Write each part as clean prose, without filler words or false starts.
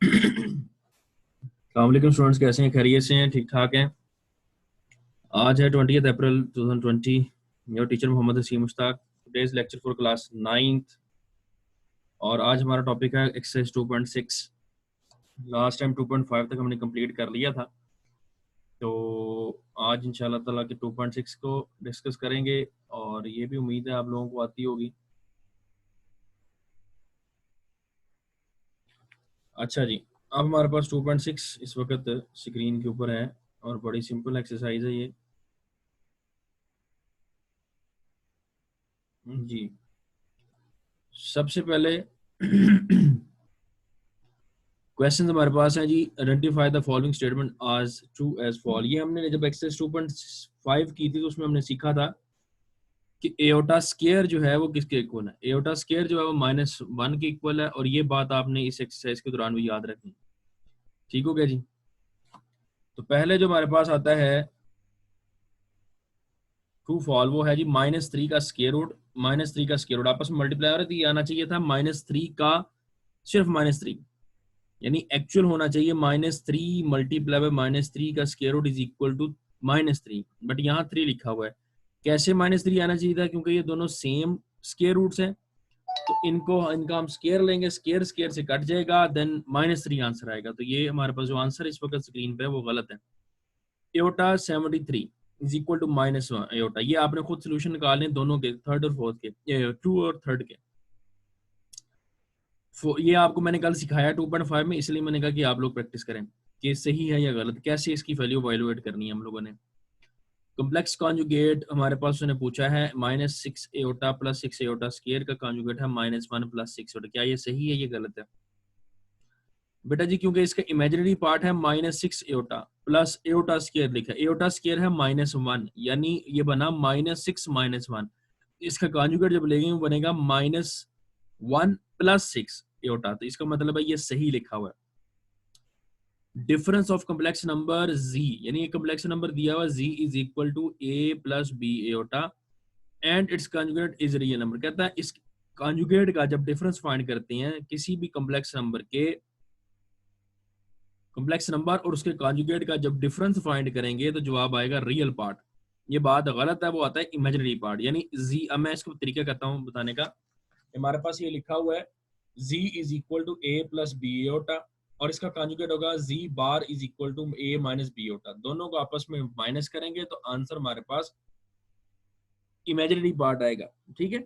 अस्सलामुअलैकुम स्टूडेंट्स, कैसे हैं? खैरियत से हैं? ठीक ठाक हैं? आज है 20 अप्रैल 2020। Your teacher Mohammad Haseem Mushtaq. Today's lecture for class 9th और आज हमारा टॉपिक है एक्सरसाइज 2.6। लास्ट टाइम 2.5 तक हमने कंप्लीट कर लिया था, तो आज इंशाल्लाह ताला के 2.6 को डिस्कस करेंगे और ये भी उम्मीद है आप लोगों को आती होगी। अच्छा जी, अब हमारे पास 2.6 इस वक्त स्क्रीन के ऊपर है और बड़ी सिंपल एक्सरसाइज है ये जी। सबसे पहले क्वेश्चन हमारे पास है जी। आइडेंटिफाई द फॉलोइंग स्टेटमेंट आज ट्रू एज फॉल। ये हमने जब एक्सरसाइज 2.5 की थी तो उसमें हमने सीखा था कि एओटा स्केयर जो है वो किसके इक्वल है। एओटा स्केयर जो है वो -1 के इक्वल है और ये बात आपने इस एक्सरसाइज के दौरान भी याद रखनी। ठीक हो गया जी। तो पहले जो हमारे पास आता है ट्रू फॉल वो है जी -3 का स्केयर रूट। -3 का स्केयर रूट आपस में मल्टीप्लाई हो रहा है, तो ये आना चाहिए था -3 का सिर्फ -3, यानी एक्चुअल होना चाहिए -3 मल्टीप्लाई बाय -3 का square root is equal to -3, but यहाँ 3 लिखा हुआ है। कैसे -3 आना चाहिए था? क्योंकि ये दोनों सेम स्क्वायर रूट्स हैं, तो इनका हम स्क्वायर लेंगे, स्क्वायर स्क्वायर से कट जाएगा, देन -3 आंसर आएगा। तो ये हमारे पास जो आंसर इस वक्त स्क्रीन पे है वो गलत है। Iota 73 is equal to -1 iota. ये आपने खुद सोल्यूशन निकालने दोनों के, थर्ड और फोर्थ के, टू और थर्ड के। ये आपको मैंने कल सिखाया 2.5 में, इसलिए मैंने कहा कि आप लोग प्रैक्टिस करें कि सही है या गलत, कैसे इसकी वैल्यू वैल्यूएट करनी है हम लोगों ने। कॉम्प्लेक्स कॉन्जुगेट हमारे पास उसने पूछा है -6 एओटा प्लस 6 एओटा स्क्वायर का कॉन्जुगेट है -1 प्लस 6 एओटा। क्या ये सही है, ये गलत है? बेटा जी, क्योंकि इसका इमेजिनरी पार्ट है -6 एओटा प्लस एओटा स्क्वायर लिखा है, एओटा स्क्वायर है -1, यानी ये बना -6 -1। इसका कॉन्जुगेट जब लेंगे वो बनेगा -1 प्लस 6 एओटा, तो इसका मतलब है ये सही लिखा हुआ है। Difference of complex number z, यानी ये कॉम्प्लेक्स नंबर दिया हुआ z is equal to a plus b iota and it's conjugate is real number. कहता है इस कॉन्जुगेट का जब डिफरेंस फाइंड करते हैं किसी भी कॉम्प्लेक्स नंबर के, कॉम्प्लेक्स नंबर और उसके कॉन्जुगेट का जब डिफरेंस फाइंड करेंगे तो जवाब आएगा रियल पार्ट। ये बात गलत है, वो आता है इमेजिनरी पार्ट, यानी z। अब मैं इसको तरीका करता हूँ बताने का। हमारे पास ये लिखा हुआ है z is equal to a plus b iota और इसका कॉन्जुगेट होगा z bar is equal to a minus b iota. दोनों को आपस में माइनस करेंगे तो आंसर हमारे पास इमेजिनरी पार्ट आएगा। ठीक है।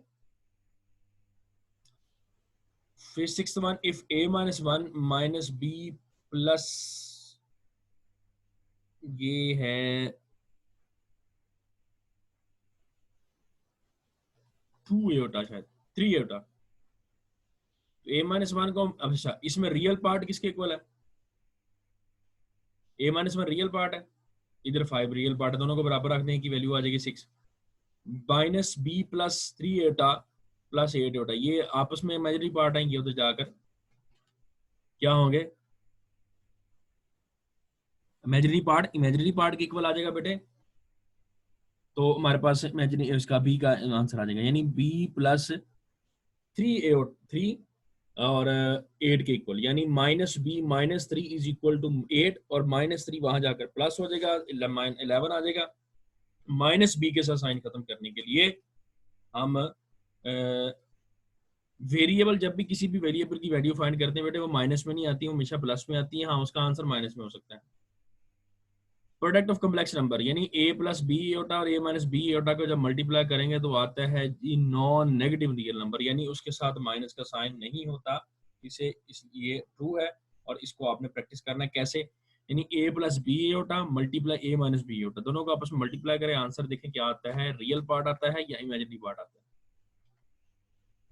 फिर 6th one, if a minus 1 minus b plus, ये है 2 एओटा, शायद 3 एओटा। a माइनस 1 को अच्छा, इसमें रियल पार्ट किसके इक्वल है? a माइनस 1 रियल पार्ट है, इधर 5 रियल पार्ट है, दोनों को बराबर रखने की वैल्यू आ जाएगी 6 माइनस बी प्लस 3 एटा प्लस 8 एटा। ये आपस में इमेजिनरी पार्ट आएंगे, उधर जाकर क्या होंगे? इमेजिनरी पार्ट के इक्वल आ जाएगा बेटे। तो हमारे पास इमेजिनरी इसका बी का आंसर आ जाएगा, यानी बी प्लस 3 और 8 के इक्वल, यानी -b -3 इज इक्वल टू 8 और -3 वहां जाकर प्लस हो जाएगा, 11 आ जाएगा। -b के साथ साइन खत्म करने के लिए हम वेरिएबल, जब भी किसी भी वेरिएबल की वैल्यू फाइंड करते हैं बेटे, वो माइनस में नहीं आती है, हमेशा प्लस में आती है। हाँ, उसका आंसर माइनस में हो सकता है। प्रोडक्ट ऑफ कॉम्प्लेक्स नंबर, यानी a प्लस बी एटा और a माइनस बी एटा को जब मल्टीप्लाई करेंगे तो आता है जी नॉन नेगेटिव रियल नंबर, यानी उसके साथ माइनस का साइन नहीं होता। ये ट्रू है और इसको आपने प्रैक्टिस करना है। कैसे? यानी a plus B Etah multiply a minus B एटा, दोनों को आपस में मल्टीप्लाई करें, आंसर देखें क्या आता है, रियल पार्ट आता है या इमेजिनरी पार्ट आता है।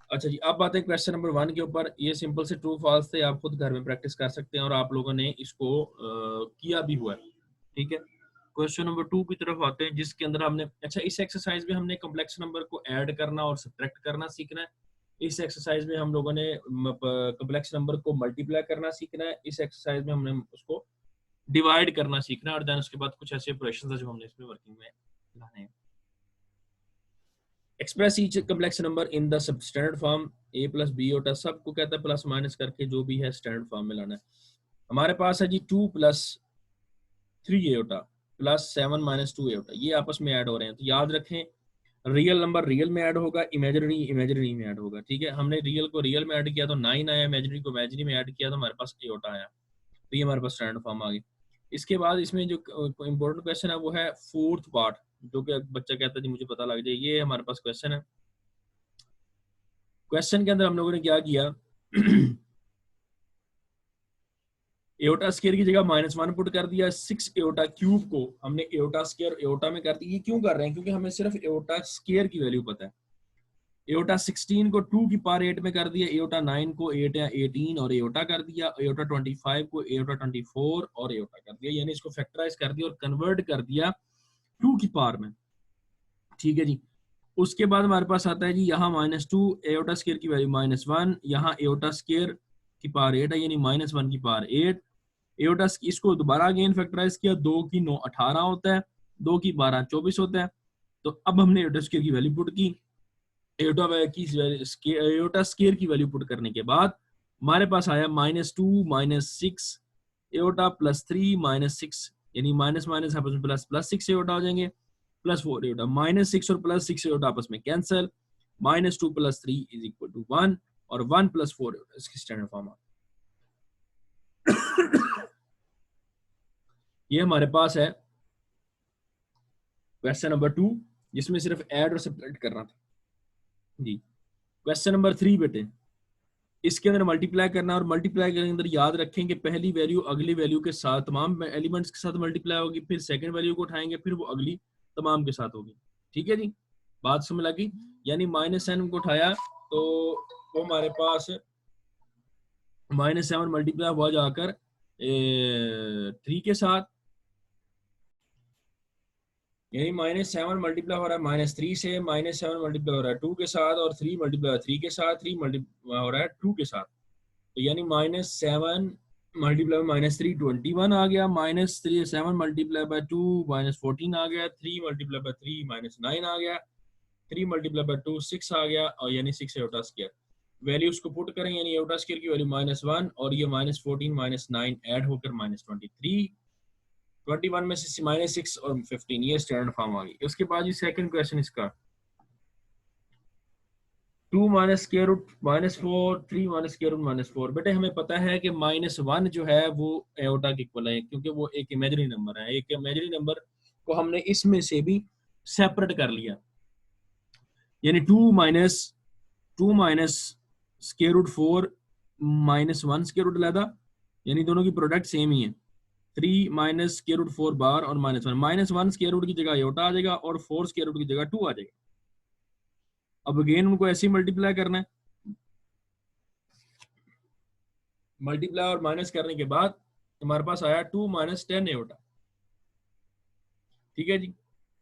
अच्छा जी, अब बात है क्वेश्चन नंबर 1 के ऊपर। ये सिंपल से ट्रू फॉल्स थे, आप खुद घर में प्रैक्टिस कर सकते हैं और आप लोगों ने इसको किया भी हुआ है। ठीक है। क्वेश्चन नंबर 2 की तरफ आते हैं, जिसके अंदर हमने, अच्छा, इस एक्सरसाइज में हमने कॉम्प्लेक्स नंबर को ऐड करना और सब्ट्रैक्ट करना सीखना है। इस एक्सरसाइज में हम लोगों ने कॉम्प्लेक्स नंबर को मल्टीप्लाई करना सीखना है। इस एक्सरसाइज में हमने उसको डिवाइड करना सीखना है और देन उसके बाद कुछ ऐसे ऑपरेशंस है जो हमने इसमें वर्किंग में लाने हैं। Express each complex number in the standard form a plus b होता है, सबको कहता है प्लस माइनस करके जो भी है स्टैंडर्ड फॉर्म में लाना है। हमारे पास है जी 2 plus 3 aorta plus 7 minus 2 aorta, ये आपस में ऐड हो रहे हैं। तो याद रखें रियल नंबर रियल में ऐड होगा, इमेजिनरी इमेजिनरी में ऐड होगा। ठीक है, हमने रियल को रियल में ऐड किया तो 9 आया, इमेजिनरी को इमेजिनरी में ऐड किया तो हमारे पास एयोटा आया। तो ये हमारे पास स्टैंडर्ड फॉर्म आ गई। इसके बाद इसमें जो इंपॉर्टेंट क्वेश्चन है वो है फोर्थ पार्ट, जो कि बच्चा कहता है जी मुझे पता लग जाए। ये हमारे पास क्वेश्चन है। क्वेश्चन के अंदर हम लोगों ने क्या किया एयोटा स्केयर की जगह -1 पुट कर दिया। 6 एयोटा क्यूब को हमने एयोटा स्केयर एयोटा में कर दिया। ये क्यों कर रहे हैं? क्योंकि हमें सिर्फ एयोटा स्केयर की वैल्यू पता है। एयोटा 16 को 2 की पावर 8 में कर दिया, एयोटा 9 को 8 या 18 और एयोटा कर दिया, एयोटा 25 को एयोटा 24 और एयोटा कर दिया, यानी इसको फैक्टराइज कर दिया और कन्वर्ट कर दिया 2 की पावर में। ठीक है जी। उसके बाद हमारे पास आता है जी यहाँ -2 एयोटा स्केयर की वैल्यू -1, यहाँ एयोटा स्केयर की पावर 8 है, यानी -1 की पावर 8। एयोटा इसको दोबारा अगेन फैक्टराइज किया, 2 की 9 18 होता है, 2 की 12 24 होता है। तो अब हमने एयोटा स्केयर की वैल्यू पुट की। एयोटा स्केयर की वैल्यू पुट करने के बाद हमारे पास आया -2 -6 एयोटा प्लस 3 -6, यानी माइनस माइनस आपस में प्लस प्लस 6 एयोटा हो जाएंगे, +4 एयोटा। -6 और +6 एयोटा आपस में कैंसिल, -2 + 3 = 1 और 1 + 4 एयोटा इसकी स्टैंडर्ड फॉर्म। ये हमारे पास है क्वेश्चन नंबर 2, जिसमें सिर्फ ऐड और सब्ट्रैक्ट करना था जी। क्वेश्चन नंबर 3 बेटे, इसके अंदर मल्टीप्लाई करना, और मल्टीप्लाई के अंदर याद रखें कि पहली वैल्यू अगली वैल्यू के साथ तमाम एलिमेंट्स के साथ मल्टीप्लाई होगी, फिर सेकंड वैल्यू को उठाएंगे, फिर वो अगली तमाम के साथ होगी। ठीक है जी, बात समझ लगी? यानी -7 को उठाया तो वो हमारे पास -7 मल्टीप्लाई हुआ जाकर 3 के साथ, यानी -7 मल्टीप्लाई हो रहा है -3 से, -7 मल्टीप्लाई हो रहा है 2 के साथ, और 3 मल्टीप्लाई हो रहा है 3 के साथ, 3 मल्टीप्लाई हो रहा है 2 के साथ। तो यानी -7 मल्टीप्लाई -3 21 आ गया, -7 मल्टीप्लाई बाय 2 -14 आ गया, 3 मल्टीप्लाई बाय 3 -9 आ गया, 3 मल्टीप्लाई बाय 2 6 आ गया, और यानी 6 एयोटा स्क्वायर। वैल्यूज को पुट करें, यानी एयोटा स्क्वायर की वैल्यू -1 और ये -14 -9 ऐड होकर -23, 21 में से -6 और 15, ये स्टैंडर्ड फॉर्म आ गई। उसके बाद ये सेकंड क्वेश्चन इसका 2 minus square root -4 3 minus square root -4। बेटे हमें पता है कि -1 जो है वो एयोटा के इक्वल है, क्योंकि वो एक इमेजिनरी नंबर है। एक इमेजिनरी नंबर को हमने इसमें से भी सेपरेट कर लिया, यानी 2 minus square root 4 -1 square root अलहदा, यानी दोनों की प्रोडक्ट सेम ही है। 3 माइनस स्क्वायर रूट 4 बार और -1 स्क्वायर रूट की जगह एयोटा आ जाएगा और 4 स्क्वायर रूट की जगह 2 आ जाएगा। अब अगेन उनको ऐसे ही मल्टीप्लाई करना है, मल्टीप्लाई और माइनस करने के बाद हमारे पास आया 2 - 10 एयोटा। ठीक है जी,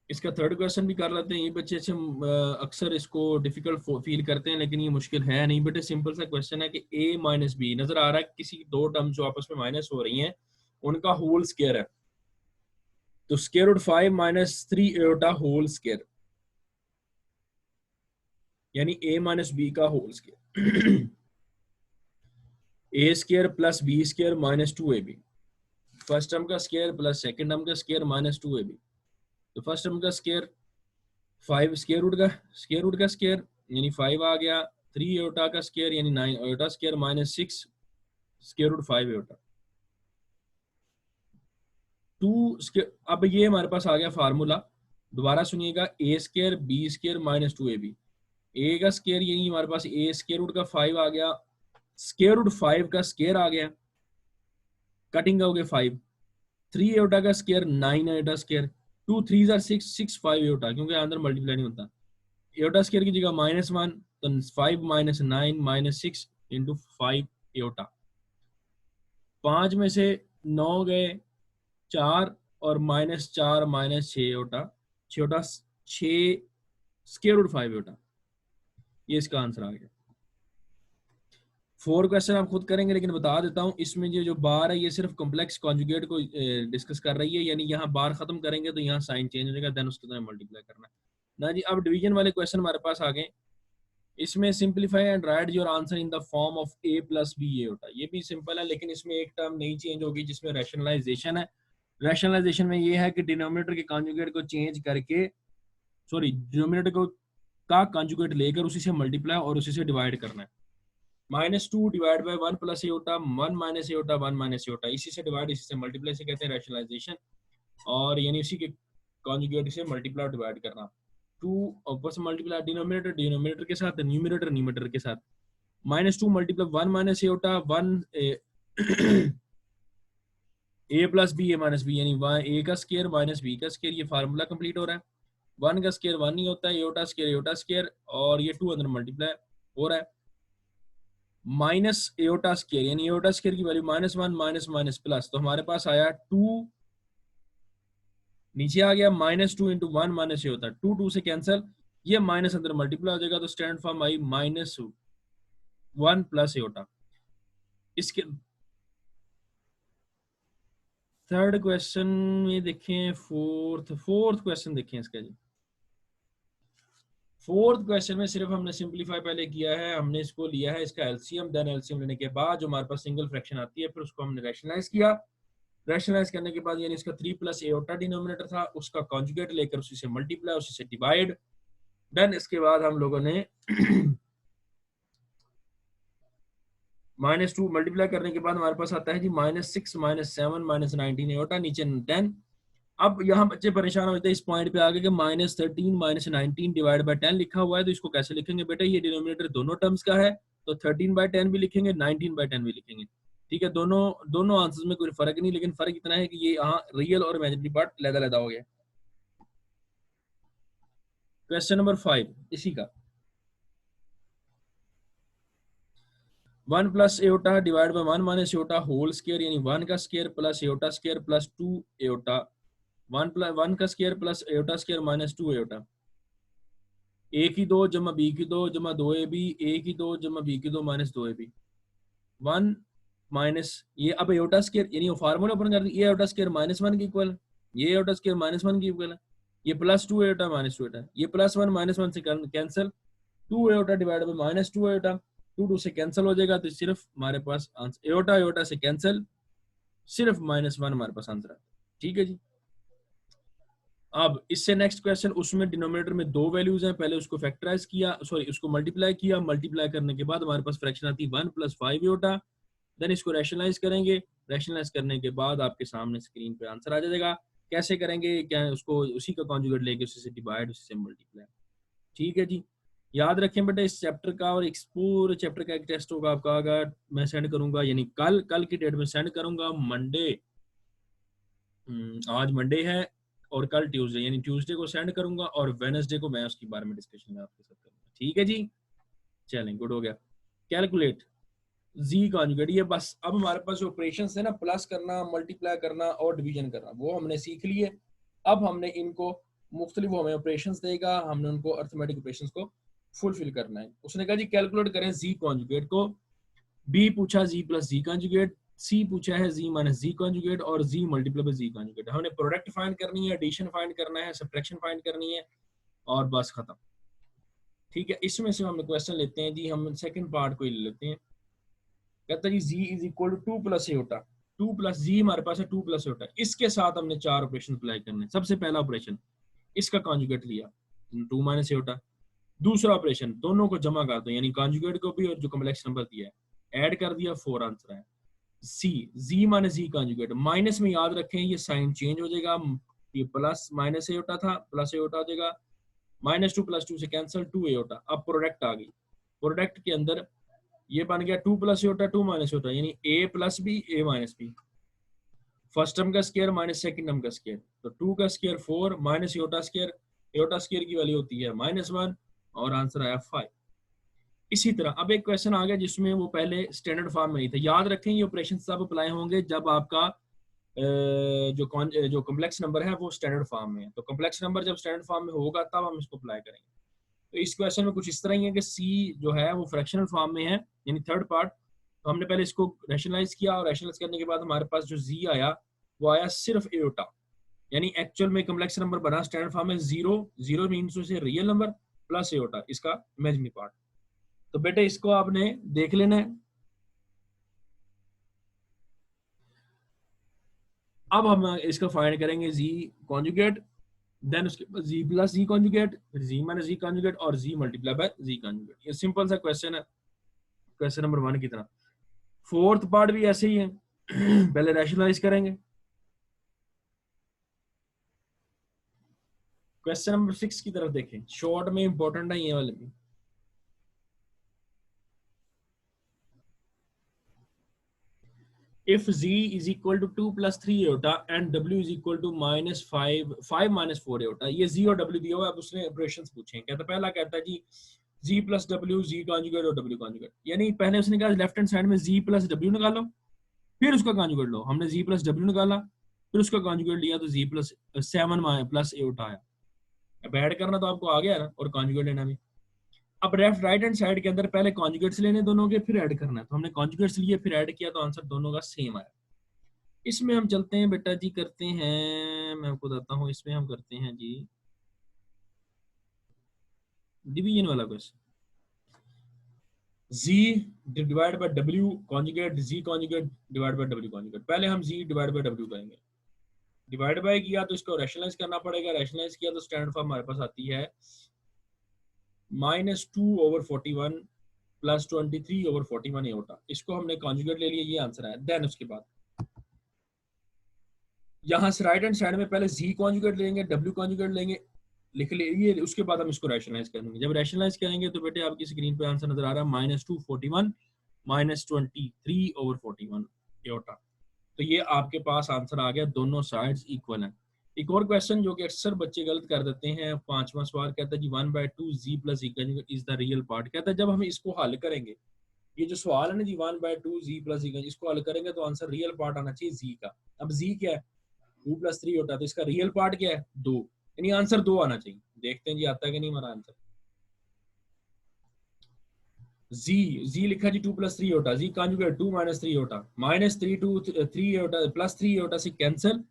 इसका थर्ड क्वेश्चन भी कर लेते हैं। ये बच्चे अच्छे अक्सर इसको डिफिकल्ट फील करते हैं, लेकिन ये मुश्किल है नहीं बेटे, सिंपल सा क्वेश्चन है कि a - b नजर आ रहा है, किसी दो टर्म जो आपस में माइनस हो रही हैं उनका होल स्क्वायर है। तो square root 5 - 3 iota whole square, यानी a - b का whole square a square plus b square -2ab, first term का स्क्वायर प्लस सेकंड टर्म का स्क्वायर -2ab। तो फर्स्ट टर्म का स्क्वायर 5 स्क्वायर रूट का स्क्वायर यानी 5 आ गया, 3 एयोटा का स्क्वायर यानी 9 iota square -6 square root 5 iota 2 square. अब ये हमारे पास आ गया फार्मूला, दोबारा सुनिएगा, a square b square -2ab। a का स्क्वायर यही हमारे पास a स्क्वायर रूट का 5 आ गया, स्क्वायर रूट 5 का स्क्वायर आ गया, कटिंग हो गया 5, 3 एयोटा का स्क्वायर 9 एयोटा स्क्वायर, 2 3 6 6 5 एयोटा, क्योंकि अंदर मल्टीप्लाई नहीं होता। एयोटा स्क्वायर की जगह -1 तो 5 -9 -6 इंटू 5 एयोटा। 5 में से 9 गए 4 और -4 -6 एयोटा, 6 स्क्वायर रूट 5 एयोटा, ये इसका आंसर आ गया। 4 क्वेश्चन आप खुद करेंगे, लेकिन बता देता हूँ इसमें ये जो बार है ये सिर्फ कॉम्प्लेक्स कॉन्जुगेट को डिस्कस कर रही है, यानी यहाँ बार खत्म करेंगे तो यहाँ साइन चेंज हो जाएगा, देन उसके तरह मल्टीप्लाई करना है ना जी। अब डिवीजन वाले क्वेश्चन हमारे पास आ गए। इसमें simplify and write your answer in the form of a plus B A होता है। ये भी सिंपल है, लेकिन इसमें एक टर्म नहीं चेंज होगी जिसमें रैशनलाइजेशन है। रैशनलाइजेशन में ये है कि डिनोमिनेटर के कॉन्जुगेट को चेंज करके, सॉरी, डिनोमिनेटर को का कॉन्जुगेट लेकर उसी से मल्टीप्लाई और उसी से डिवाइड करना है। -2 डिवाइड बाय 1 प्लस ए होता, 1 माइनस ए होता, 1 माइनस ए होता, इसी से डिवाइड इसी से मल्टीप्लाई से कहते हैं रैशनलाइजेशन। और यानी उसी के कॉन्जुगेट से मल्टीप्लाई और डिवाइड करना। 2 ऊपर से मल्टीप्लाई डिनोमिनेटर डिनोमिनेटर के साथ, न्यूमरेटर न्यूमरेटर के साथ। -2 मल्टीप्लाई 1 माइनस ए होता, 1 ए प्लस बी ए माइनस बी, यानी ए का स्केयर माइनस बी का स्केयर। ये फार्मूला कंप्लीट हो रहा है। 1 का स्केयर 1 ही होता है, एटा स्केयर, और ये 2 अंदर मल्टीप्लाई हो रहा है। माइनस एटा स्केयर, यानी एटा स्केयर की वैल्यू -1 माइनस माइनस प्लस, तो हमारे पास आया 2, नीचे आ गया -2 इंटू 1 माइनस ए होता है, 2 से कैंसिल, ये माइनस अंदर मल्टीप्लाई हो जाएगा, तो standard form I -1 plus iota. इसके थर्ड क्वेश्चन में देखें, फोर्थ क्वेश्चन देखें इसका जी। फोर्थ क्वेश्चन में सिर्फ हमने सिंपलीफाई पहले किया है, हमने इसको लिया है इसका एलसीएम, देन एलसीएम लेने के बाद जो हमारे पास सिंगल फ्रैक्शन आती है, फिर उसको हमने रैशनलाइज किया। रैशनलाइज करने के बाद यानी इसका 3 प्लस एटा डिनोमिनेटर था, उसका कॉन्जुगेट लेकर उसी से मल्टीप्लाई उसी से डिवाइड। देन इसके बाद हम लोगों ने -2 मल्टीप्लाई करने के बाद हमारे पास आता है जी -6 -7 -19 एटा, नीचे 10। अब यहाँ बच्चे परेशान होते हैं इस पॉइंट पे आगे कि -13 -19 डिवाइड बाय 10 लिखा हुआ है, तो इसको कैसे लिखेंगे बेटा? ये डिनोमिनेटर दोनों टर्म्स का है, तो 13/10 भी लिखेंगे, 19/10 भी लिखेंगे। ठीक है, दोनों आंसर्स में कोई फर्क नहीं, लेकिन फर्क इतना है कि ये यहाँ रियल और इमेजिनरी पार्ट लहदा हो गया। क्वेश्चन नंबर 5 इसी का, 1 plus iota divide by 1 minus Etah whole square, यानी 1 का square plus iota square plus 2 एटा, 1 का स्केयर प्लस एटा स्केयर -2 एटा, ए की 2 जमा बी की 2 जमा 2ab, ए की 2 जमा बी की 2 -2ab, 1 माइनस ये, अब एटा स्केयर यानी वो फार्मूला ओपन कर दी, ये एटा स्केयर -1 के इक्वल है, ये एटा स्केयर -1 के इक्वल है, ये +2 एटा -2 एटा, ये +1 -1 से कैंसिल, 2 एटा डिवाइड बाय -2 एटा, 2 से कैंसिल हो जाएगा, तो सिर्फ हमारे पास आंसर एटा से कैंसिल, सिर्फ -1 हमारे पास आंसर है। ठीक है जी। अब इससे नेक्स्ट क्वेश्चन, उसमें डिनोमिनेटर में 2 वैल्यूज हैं, पहले उसको फैक्टराइज किया, सॉरी उसको मल्टीप्लाई किया, मल्टीप्लाई करने के बाद हमारे पास फ्रैक्शन आती है 1 + 5 एटा, देन इसको रैशनलाइज करेंगे, रैशनलाइज करने के बाद आपके सामने स्क्रीन पे आंसर आ जाएगा। कैसे करेंगे? क्या उसको उसी का कॉन्जुगेट लेके उसी से डिवाइड उसी से मल्टीप्लाई। ठीक है जी, याद रखें बेटा इस चैप्टर का, और इस पूरे चैप्टर का एक टेस्ट होगा आपका, अगर मैं सेंड करूंगा, यानी कल की डेट में सेंड करूंगा, मंडे, आज मंडे है और कल ट्यूसडे, यानी ट्यूसडे को सेंड करूंगा और वेडनेसडे को मैं उसके बारे में डिस्कशन में आपके साथ करूंगा। ठीक है जी, चलें, गुड हो गया। कैलकुलेट जी कॉन्जुगेट, ये बस अब हमारे पास जो ऑपरेशंस है ना, प्लस करना, मल्टीप्लाई करना और डिवीजन करना, वो हमने सीख लिए। अब हमने इनको मुख्तलिफ, वो हमें ऑपरेशंस देगा, हमने उनको अर्थमेटिक ऑपरेशंस को फुलफिल करना है। उसने कहा जी कैलकुलेट करें जी कॉन्जुगेट को, बी पूछा जी प्लस जी कॉन्जुगेट, सी पूछा है जी माइनस जी कॉन्जुगेट, और जी मल्टीप्लाई बाय जी कॉन्जुगेट। हमने प्रोडक्ट फाइंड करनी है, एडिशन फाइंड करना है, सब्ट्रैक्शन फाइंड करनी है, और बस खत्म। ठीक है, इसमें से हम क्वेश्चन लेते हैं जी, हम सेकंड पार्ट को ही ले लेते हैं। कहता है जी z = 2 + एटा, 2 + जी हमारे पास है 2 + एटा, इसके साथ हमने 4 ऑपरेशन अप्लाई करने। सबसे पहला ऑपरेशन, इसका कॉन्जुगेट लिया 2 - एटा। दूसरा ऑपरेशन, दोनों को जमा कर दो, यानी कॉन्जुगेट को भी और जो कॉम्प्लेक्स नंबर दिया है ऐड कर दिया, 4 आंसर है। सी जी माइनस जी कॉन्जुगेट, माइनस में याद रखें ये साइन चेंज हो जाएगा, ये प्लस माइनस एटा था, प्लस एटा हो जाएगा, -2 + 2 से कैंसिल, 2 एटा। अब प्रोडक्ट आ गई, प्रोडक्ट के अंदर ये बन गया 2 + एटा 2 - एटा, यानी a + b a - b, first term का स्क्वायर माइनस सेकंड टर्म का स्क्वायर, तो 2 का स्क्वायर 4 माइनस एटा स्क्वायर की वैल्यू होती है -1, और आंसर आया 5। इसी तरह अब एक क्वेश्चन आ गया जिसमें वो पहले स्टैंडर्ड फॉर्म में नहीं था। याद रखें ये ऑपरेशन सब अप्लाई होंगे जब आपका जो कॉम्प्लेक्स नंबर है वो स्टैंडर्ड फॉर्म में है, तो कॉम्प्लेक्स नंबर जब स्टैंडर्ड फॉर्म में होगा तब हम इसको अप्लाई करेंगे। तो इस क्वेश्चन में कुछ इस तरह ही है कि सी जो है वो फ्रैक्शनल फॉर्म में है, यानी थर्ड पार्ट। तो हमने पहले इसको रैशनलाइज किया, और रैशनलाइज करने के बाद हमारे पास जो जी आया वो आया सिर्फ एटा, यानी एक्चुअल में कॉम्प्लेक्स नंबर बना स्टैंडर्ड फॉर्म में 0 मीन्स से रियल नंबर प्लस एटा इसका इमेजिनरी पार्ट। तो बेटे इसको आपने देख लेना है। अब हम इसका फाइंड करेंगे जी कॉन्जुगेट, देन उसके बाद जी प्लस जी कॉन्जुगेट, फिर जी माइनस जी कॉन्जुगेट और जी मल्टीप्लाई बाय जी कॉन्जुगेट। ये सिंपल सा क्वेश्चन है, क्वेश्चन नंबर 1 की तरह। फोर्थ पार्ट भी ऐसे ही है। पहले रैशनलाइज करेंगे। क्वेश्चन नंबर 6 की तरफ देखें, शॉर्ट में इंपॉर्टेंट है ये वाले भी। if z is equal to 2 plus 3 iota and w is equal to minus 5 minus 4 iota, ये z और w दिया हुआ है। अब उसने ऑपरेशंस पूछे हैं। कहता पहला कहता है जी z plus w z conjugate और w conjugate, यानी पहले उसने कहा लेफ्ट हैंड साइड में z plus w निकालो, फिर उसका कॉन्जुगेट लो। हमने z plus w निकाला, फिर उसका कॉन्जुगेट लिया, तो z plus 7 plus iota आया। अब ऐड करना तो आपको आ गया ना, और कॉन्जुगेट लेना भी। अब लेफ्ट राइट हैंड साइड के अंदर पहले कॉन्जुगेट्स लेने दोनों के, फिर ऐड करना है। तो हमने कॉन्जुगेट्स लिए फिर ऐड किया, तो आंसर दोनों का सेम आया। इसमें हम चलते हैं बेटा जी, करते हैं, मैं आपको बताता हूँ, इसमें हम करते हैं जी डिवीजन वाला question. z divide by w conjugate, z conjugate divide by w conjugate. पहले हम z डिवाइड बाय w करेंगे। डिवाइड बाय किया तो इसको रैशनलाइज करना पड़ेगा। रैशनलाइज किया तो स्टैंडर्ड फॉर्म हमारे पास आती है -2/41 प्लस 23/41 एटा। इसको हमने कॉन्जुगेट ले लिया, ये आंसर है। देन उसके बाद यहाँ से राइट हैंड साइड में पहले z कॉन्जुगेट लेंगे, w कॉन्जुगेट लेंगे, लिख लिए। उसके बाद हम इसको रैशनलाइज करेंगे। जब रैशनलाइज करेंगे तो बेटे आपकी स्क्रीन पे आंसर नजर आ रहा है -241 -23/41 एटा। तो ये आपके पास आंसर आ गया, दोनों साइड्स इक्वल हैं। एक और क्वेश्चन जो कि अक्सर बच्चे गलत कर देते हैं, 5वां सवाल कहता है जी 1/2 z plus is the real part. कहता है जब हम इसको हल करेंगे, ये जो सवाल है ना जी 1/2 z प्लस इसको हल करेंगे तो आंसर रियल पार्ट आना चाहिए z का। अब z क्या है, 2 + 3 होता है, तो इसका रियल पार्ट क्या है, 2, यानी आंसर 2 आना चाहिए। देखते हैं जी आता है कि नहीं हमारा आंसर। z लिखा जी 2 + 3 होता, z कॉन्जुगेट 2 - 3 होता, -3 2 3 होता प्लस 3 होता से कैंसिल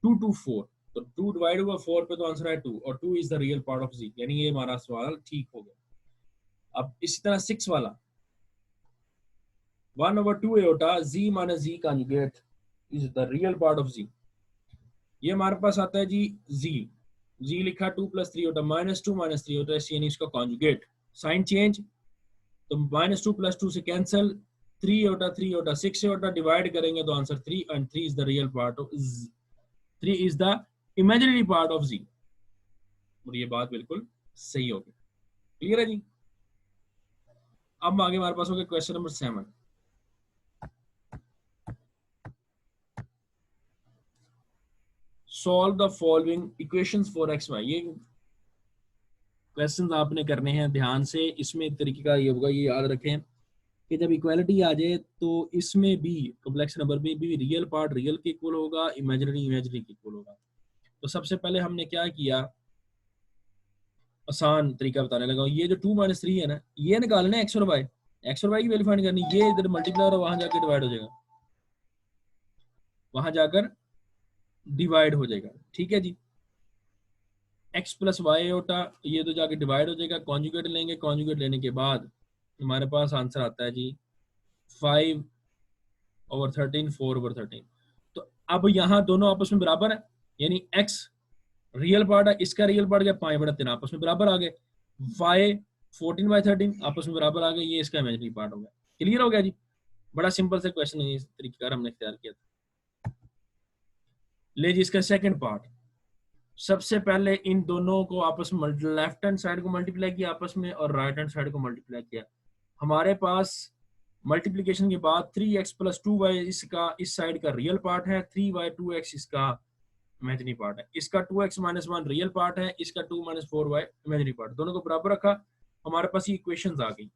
2 2 4, तो 2 डिवाइड हुआ 4 पे, तो आंसर है 2, और 2 is the real part of z, यानी ये हमारा सवाल ठीक हो गया। अब इसी तरह 6 वाला 1/2 होता z - z conjugate is the real part of z। ये हमारे पास आता है जी z लिखा 2 + 3 होता, -2 - 3 होता है, यानी इसका कॉन्जुगेट। साइन चेंज, तो -2 + 2 से कैंसिल, 3 होता 3 होता 6 होता, डिवाइड करेंगे तो answer 3, and 3 is the real part of 3 is the imaginary part of z। और ये बात बिल्कुल सही होगी। क्लियर है जी। अब आगे हमारे पास हो गया question number 7। Solve the following equations for x y। ये क्वेश्चंस आपने करने हैं ध्यान से। इसमें एक तरीके का ये होगा, ये याद रखें कि जब इक्वालिटी आ जाए तो इसमें भी कॉम्प्लेक्स नंबर में भी रियल पार्ट रियल के इक्वल होगा, इमेजिनरी इमेजिनरी के इक्वल होगा। तो सबसे पहले हमने क्या किया, आसान तरीका बताने लगा। ये जो 2 - 3 है ना, ये निकालना है एक्स और वाई की वैल्यू फाइंड करनी। ये इधर मल्टीप्लाई और वहां जाकर डिवाइड हो जाएगा, वहां जाकर डिवाइड हो जाएगा। ठीक है जी। x + y होता, ये तो जाके डिवाइड हो जाएगा। कॉन्जुगेट लेंगे, कॉन्जुगेट लेने के बाद हमारे पास आंसर आता है जी 5/13 4/13। तो अब यहाँ दोनों आपस में बराबर है, यानी x रियल पार्ट है, इसका रियल पार्ट क्या 5/3 आपस में बराबर आ गए। y 14/13 आपस में बराबर आ गए, ये इसका इमेजिनरी पार्ट हो गया। क्लियर हो गया जी। बड़ा सिंपल सा क्वेश्चन है, इस तरीके का हमने इख्तियार किया था। ले जी इसका सेकंड पार्ट। सबसे पहले इन दोनों को आपस में लेफ्ट हैंड साइड को मल्टीप्लाई किया आपस में, और राइट हैंड साइड को मल्टीप्लाई किया। हमारे पास मल्टीप्लिकेशन के बाद 3x + 2y इसका इस साइड का रियल पार्ट है, 3y 2x इसका इमेजिनरी पार्ट है। इसका 2x - 1 रियल पार्ट है, इसका 2 - 4y इमेजिनरी पार्ट। दोनों को बराबर रखा, हमारे पास ये इक्वेशंस आ गई।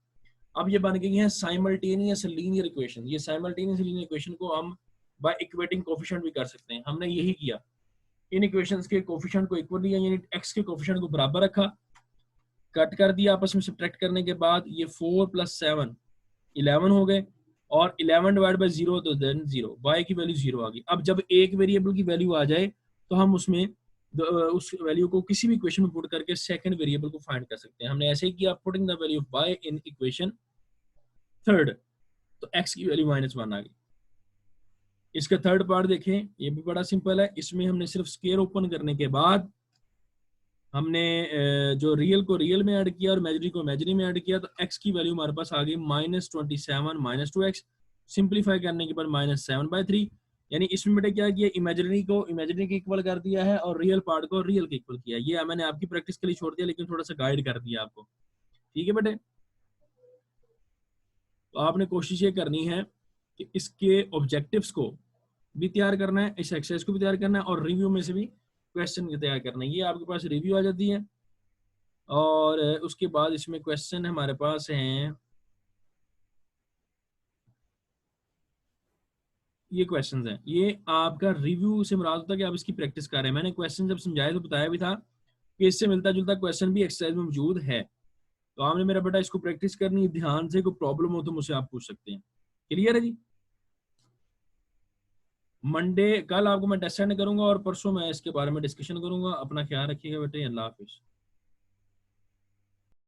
अब ये बन गई हैं साइमल्टेनियस लीनियर इक्वेशन। ये साइमल्टेनियस लीनियर इक्वेशन को हम बाय इक्वेटिंग कोफिशिएंट भी कर सकते हैं। हमने यही किया, इन इक्वेशंस के कोफिशिएंट को इक्वल लिया, यानी x के कोफिशिएंट को बराबर रखा, कट कर दिया आपस में सब्ट्रैक्ट करने के बाद, ये 4 + 7 11 हो गए, और 11 डिवाइड बाय 0 तो देन 0, y की वैल्यू 0 आ गई। अब जब एक वेरिएबल की वैल्यू आ जाए तो हम उसमें उस वैल्यू को किसी भी इक्वेशन में पुट करके सेकंड वेरिएबल को फाइंड कर सकते हैं। हमने ऐसे ही किया, putting the value of y in equation third, तो x की वैल्यू -1 आ गई। इसका थर्ड पार्ट देखें, ये भी बड़ा सिंपल है। इसमें हमने सिर्फ स्केयर ओपन करने के बाद हमने जो रियल को रियल में ऐड किया और इमेजिनरी को इमेजिनरी में ऐड किया, तो x की वैल्यू हमारे पास आ गई -27 -2x। सिंप्लीफाई करने के बाद -7/3। यानी इसमें बेटे क्या किया, इमेजिनरी को इमेजिनरी के इक्वल कर दिया है और रियल पार्ट को रियल के इक्वल किया। ये मैंने आपकी प्रैक्टिस के लिए छोड़ दिया, लेकिन थोड़ा सा गाइड कर दिया आपको। ठीक है बेटे, तो आपने कोशिश ये करनी है कि इसके ऑब्जेक्टिव्स को भी तैयार करना है, इस एक्सरसाइज को भी तैयार करना है, और रिव्यू में से भी क्वेश्चन तैयार करना है। ये आपके पास रिव्यू आ जाती है, और उसके बाद इसमें क्वेश्चन हमारे पास हैं, ये क्वेश्चंस हैं। ये आपका रिव्यू से मुराद होता है कि आप इसकी प्रैक्टिस कर रहे हैं। मैंने क्वेश्चन जब समझाया तो बताया भी था कि इससे मिलता जुलता क्वेश्चन भी एक्सरसाइज में मौजूद है। तो आपने मेरा बेटा इसको प्रैक्टिस करनी, ध्यान से, कोई प्रॉब्लम हो तो मुझसे आप पूछ सकते हैं। क्लियर है जी? मंडे कल आपको मैं टेस्ट सेंड करूंगा और परसों मैं इसके बारे में डिस्कशन करूंगा। अपना ख्याल रखिएगा बेटे, अल्लाह हाफिज।